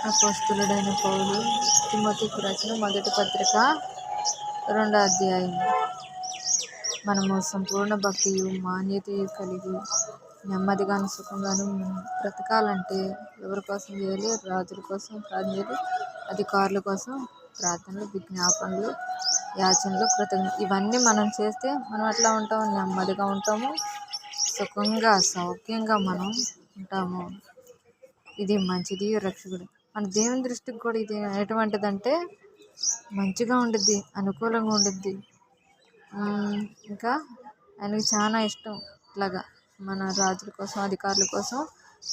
అపోస్తలుడైన పౌలు తిమోతికి రాసిన మొదటి పత్రిక 2వ అధ్యాయం. మనము సంపూర్ణ భక్తియు మాన్యతయు కలిగి నెమ్మదిగాను సుఖంగాను బ్రతకాలంటే ఎవరి కోసం చేయాలి? రాజుల కోసం ప్రార్థన చేయాలి, అధికారుల కోసం ప్రార్థనలు, విజ్ఞాపనలు, యాచనలు, కృతజ్ఞతలు. ఇవన్నీ మనం చేస్తే మనం ఎట్లా ఉంటాము? నెమ్మదిగా ఉంటాము, సుఖంగా సౌఖ్యంగా మనం ఉంటాము. ఇది మంచిది, రక్షకుడు. మన దేవుని దృష్టికి కూడా ఇది ఎటువంటిదంటే మంచిగా ఉండిద్ది, అనుకూలంగా ఉండిద్ది. ఇంకా ఆయనకి చాలా ఇష్టం ఇట్లాగా మన రాజుల కోసం, అధికారుల కోసం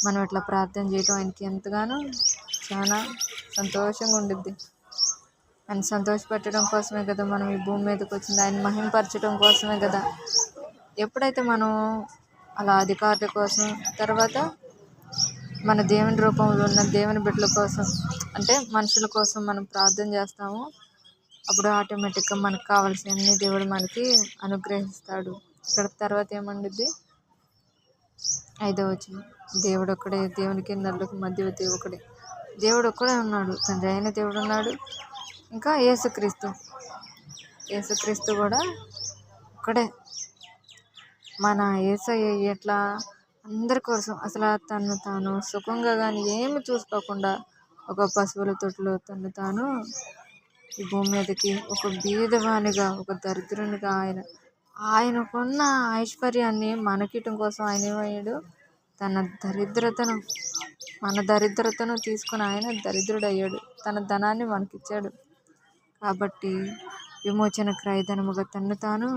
మనం ఇట్లా ప్రార్థన చేయటం ఆయనకి ఎంతగానో చాలా సంతోషంగా ఉండిద్ది. ఆయన సంతోషపెట్టడం కోసమే కదా మనం ఈ భూమి మీదకి వచ్చింది, ఆయన మహిమపరచడం కోసమే కదా. ఎప్పుడైతే మనం అలా అధికారుల కోసం, తర్వాత మన దేవుని రూపంలో ఉన్న దేవుని బిడ్డల కోసం, అంటే మనుషుల కోసం మనం ప్రార్థన చేస్తాము, అప్పుడు ఆటోమేటిక్గా మనకు కావాల్సినన్ని దేవుడు మనకి అనుగ్రహిస్తాడు. ఇక్కడ తర్వాత ఏమండిద్ది? 5వ వచనం, దేవుడు ఒక్కడే, దేవునికి నరులకు మధ్యవర్తి ఒకడే. దేవుడు ఒక్కడే ఉన్నాడు, తండ్రి అయిన దేవుడు ఉన్నాడు, ఇంకా యేసుక్రీస్తు కూడా ఒక్కడే. మన యేసయ్య ఎట్లా అందరి కోసం అసలు తను తాను సుఖంగా కానీ ఏమి చూసుకోకుండా ఒక పశువుల తొట్టులో తను తాను ఈ భూమి మీదకి ఒక బీదవానిగా, ఒక దరిద్రునిగా ఆయనకున్న ఐశ్వర్యాన్ని మనకియటం కోసం ఆయన ఏమయ్యాడు? మన దరిద్రతను తీసుకుని ఆయన దరిద్రుడయ్యాడు, తన ధనాన్ని మనకిచ్చాడు. కాబట్టి విమోచన క్రయధనముగా తను తాను.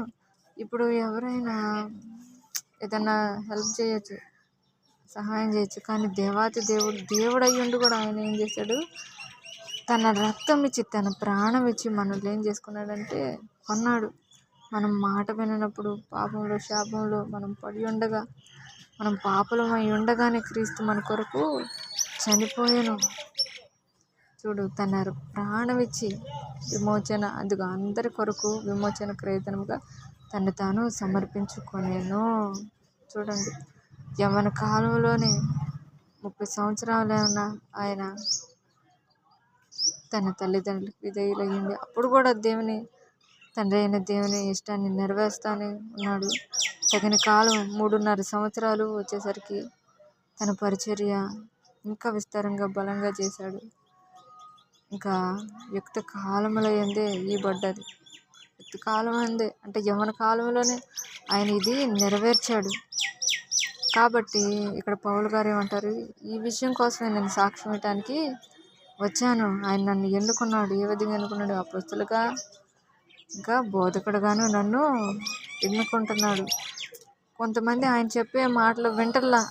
ఇప్పుడు ఎవరైనా ఏదన్నా హెల్ప్ చేయొచ్చు, సహాయం చేయొచ్చు, కానీ దేవాతి దేవుడు అయ్యుండి కూడా ఆయన ఏం చేశాడు? తన రక్తం ఇచ్చి, తన ప్రాణం ఇచ్చి మనల్ని ఏం చేసుకున్నాడంటే కొన్నాడు. మనం మాట వినప్పుడు పాపంలో, శాపంలో మనం పడి ఉండగా, మనం పాపలమై ఉండగానే క్రీస్తు మన కొరకు చనిపోయాను. చూడు, తన ప్రాణం ఇచ్చి విమోచన, అందుకు అందరి కొరకు విమోచన క్రయధనముగా తను తాను సమర్పించుకొనేను. చూడండి, యవ్వన కాలంలోనే 30 సంవత్సరాలు ఉన్న ఆయన తన తల్లిదండ్రులకు విధేయులయ్యింది. అప్పుడు కూడా తండ్రి అయిన దేవుని ఇష్టాన్ని నెరవేరుస్తానే ఉన్నాడు. తగిన కాలం 3.5 సంవత్సరాలు వచ్చేసరికి తన పరిచర్య ఇంకా విస్తారంగా బలంగా చేశాడు. ఇంకా యుక్త కాలంలో ఎందే ఈ పడ్డది. యుక్త కాలం అందే అంటే యవ్వన కాలంలోనే ఆయన ఇది నెరవేర్చాడు. కాబట్టి ఇక్కడ పౌలు గారు ఏమంటారు? ఈ విషయం కోసమే నేను సాక్ష్యం ఇవ్వటానికి వచ్చాను. ఆయన నన్ను ఎన్నుకున్నాడు. ఏ విధంగా ఎన్నుకున్నాడు? అపోస్తలుగా, ఇంకా బోధకుడుగాను నన్ను ఎన్నుకుంటున్నాడు. కొంతమంది ఆయన చెప్పే మాటలు వింటల్లా,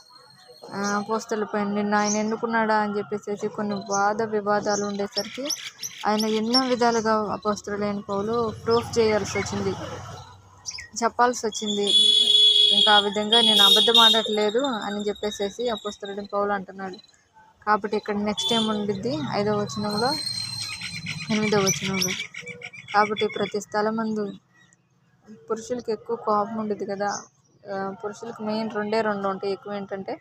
అపోస్తలుపై నిన్న ఆయన ఎన్నుకున్నాడా అని చెప్పేసి కొన్ని వాద వివాదాలు ఉండేసరికి ఆయన ఎన్నో విధాలుగా అపోస్తలుడైన పౌలు ప్రూఫ్ చెప్పాల్సి వచ్చింది. ఇంకా ఆ విధంగా నేను అబద్ధం ఆడట్లేదు అని చెప్పేసి అపోస్తలుడైన పౌలు అంటున్నాడు. కాబట్టి ఇక్కడ నెక్స్ట్ ఏముండిద్ది? 5వ వచనంలో, 8వ వచనంలో, కాబట్టి ప్రతి స్థలమందు పురుషులకి ఎక్కువ కోపం ఉండేది కదా. పురుషులకు మెయిన్ 2 ఉంటాయి. ఎక్కువ ఏంటంటే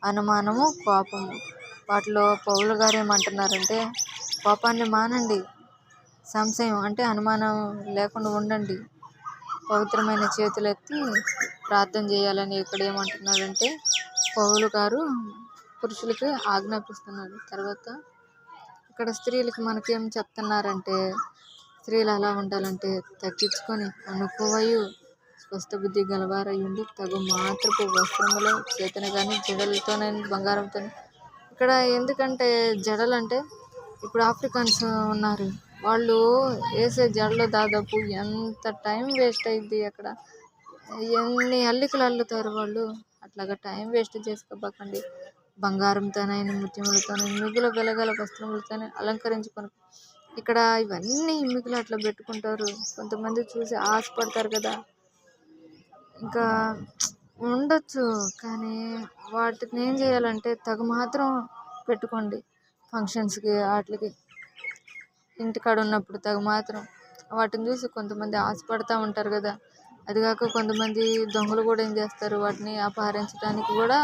అనుమానము, కోపము. వాటిలో పౌలు గారు ఏమంటున్నారంటే కోపాన్ని మానండి, సంశయం అంటే అనుమానం లేకుండా ఉండండి, పవిత్రమైన చేతులెత్తి ప్రార్థన చేయాలని ఇక్కడ ఏమంటున్నాడంటే పౌలు గారు పురుషులకి ఆజ్ఞాపిస్తున్నాడు. తర్వాత ఇక్కడ స్త్రీలకి మనకేం చెప్తున్నారంటే స్త్రీలు ఎలా ఉండాలంటే తగ్గించుకొని అనుకోవయు స్వస్థ బుద్ధి గలవారయ్యుండి తగు మాత్రపు వస్త్రములో చేతన కానీ జడలతోనైనా బంగారంతో. ఇక్కడ ఎందుకంటే జడలు అంటే ఇప్పుడు ఆఫ్రికన్స్ ఉన్నారు, వాళ్ళు వేసే జడలో దాదాపు ఎంత టైం వేస్ట్ అయింది. అక్కడ ఎన్ని అల్లికలు అల్లుతారు వాళ్ళు. అట్లాగా టైం వేస్ట్ చేసుకోబాకండి. బంగారంతోనైనా, ముత్యములతోనైనా, మిగుల వెలగల వస్త్రములతోనే అలంకరించుకొని. ఇక్కడ ఇవన్నీ మిగులు అట్లా పెట్టుకుంటారు. కొంతమంది చూసి ఆశపడతారు కదా. ఇంకా ఉండొచ్చు, కానీ వాటిని ఏం చేయాలంటే తగు మాత్రం పెట్టుకోండి. ఫంక్షన్స్కి, వాటికి ఇంటికాడ ఉన్నప్పుడు తగు మాత్రం. వాటిని చూసి కొంతమంది ఆశపడుతూ ఉంటారు కదా. అదిగాక కొంతమంది దొంగలు కూడా ఏం చేస్తారు? వాటిని అపహరించడానికి కూడా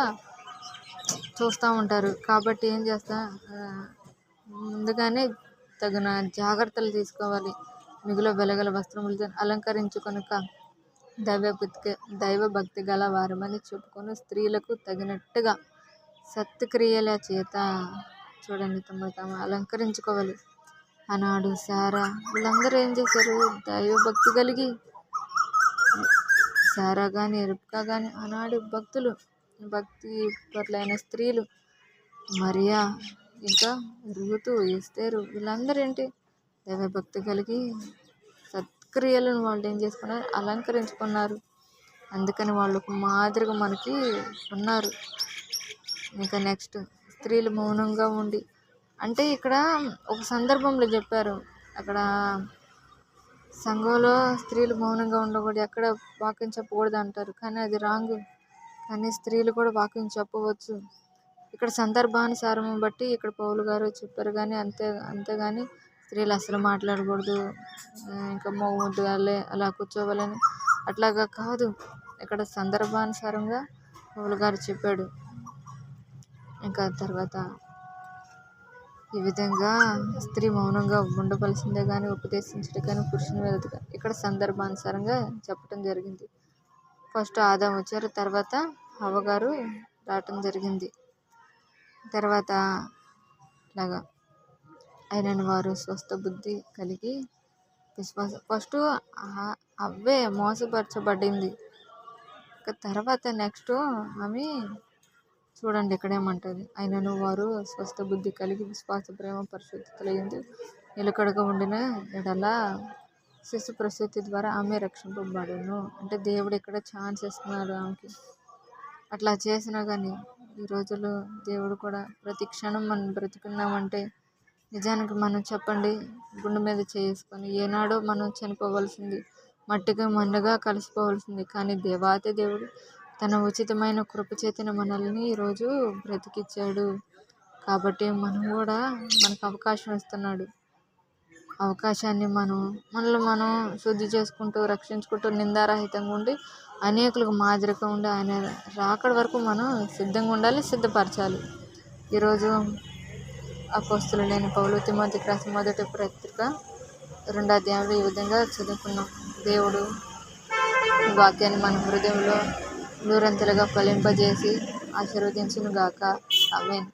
చూస్తూ ఉంటారు. కాబట్టి ఏం చేస్తా, ముందుగానే తగిన జాగ్రత్తలు తీసుకోవాలి. మిగులు వెలగల వస్త్రములతో అలంకరించుకొనుక దైవభక్తి గల వారమని చెప్పుకొని స్త్రీలకు తగినట్టుగా సత్క్రియల చేత చూడండి తాము అలంకరించుకోవాలి. ఆనాడు సారా వీళ్ళందరూ ఏం చేశారు? దైవభక్తి కలిగి సారా కానీ రిబ్కా కానీ ఆనాడు భక్తి పట్లైన స్త్రీలు, మరియా, ఇంకా రూతు, ఎస్తేరు వీళ్ళందరూ ఏంటి? దైవభక్తి కలిగి సత్క్రియలను వాళ్ళు ఏం చేసుకున్నారు? అలంకరించుకున్నారు. అందుకని వాళ్ళు ఒక మాదిరిగా మనకి ఉన్నారు. ఇంకా నెక్స్ట్ స్త్రీలు మౌనంగా ఉండి, అంటే ఇక్కడ ఒక సందర్భంలో చెప్పారు. అక్కడ సంఘంలో స్త్రీలు మౌనంగా ఉండకూడదు, ఎక్కడ వాక్యం చెప్పకూడదు అంటారు, కానీ అది రాంగ్. కానీ స్త్రీలు కూడా వాక్యం చెప్పవచ్చు. ఇక్కడ సందర్భానుసారం బట్టి ఇక్కడ పౌలు గారు చెప్పారు. కానీ అంతేగాని స్త్రీలు అసలు మాట్లాడకూడదు, ఇంకా మౌనముద్దుగాలే అలా కూర్చోవాలని అట్లాగా కాదు. ఇక్కడ సందర్భానుసారంగా పౌలు గారు చెప్పాడు. ఇంకా తర్వాత ఈ విధంగా స్త్రీ మౌనంగా ఉండవలసిందే కానీ ఉపదేశించడం కానీ పురుషుని మీద ఇక్కడ సందర్భానుసారంగా చెప్పడం జరిగింది. ఫస్ట్ ఆదాం వచ్చారు, తర్వాత హవ్వగారు రావటం జరిగింది. తర్వాత ఇలాగా అయినను వారు స్వస్థ బుద్ధి కలిగి విశ్వాసం. ఫస్ట్ అవే మోసపరచబడింది. తర్వాత నెక్స్ట్ ఆమె చూడండి ఇక్కడ ఏమంటుంది? అయినను వారు స్వస్థ బుద్ధి కలిగి విశ్వాస ప్రేమ పరిశుద్ధతలైంది నిలకడగా ఉండిన ఎడల శిశు ప్రసూతి ద్వారా ఆమె రక్షింపబడును. అంటే దేవుడు ఇక్కడ ఛాన్స్ ఇస్తున్నాడు ఆమెకి. అట్లా చేసినా కానీ ఈ రోజుల్లో దేవుడు కూడా ప్రతి క్షణం మనం బ్రతుకున్నామంటే నిజానికి మనం చెప్పండి గుండె మీద చేసుకొని ఏనాడో మనం చనిపోవలసింది, మట్టిగా మన్నగా కలిసిపోవలసింది. కానీ దేవాతి దేవుడు తన ఉచితమైన కృపచేతన మనల్ని ఈరోజు బ్రతికిచ్చాడు. కాబట్టి మనం కూడా మనకు అవకాశం ఇస్తున్నాడు. అవకాశాన్ని మనల్ని మనం శుద్ధి చేసుకుంటూ రక్షించుకుంటూ నిందారహితంగా ఉండి అనేకులకు మాదిరిగా ఉండి ఆయన రాకడ వరకు మనం సిద్ధంగా ఉండాలి, సిద్ధపరచాలి. ఈరోజు అపోస్తలుడైన పౌలు తిమోతికి రాసిన మొదటి పత్రిక 2వ అధ్యాయంలో ఈ విధంగా చదువుకున్నాం. దేవుడు వాక్యాన్ని మన హృదయంలో నూరంతలుగా ఫలింపజేసి ఆశీర్వదించును గాక. ఆమేన్.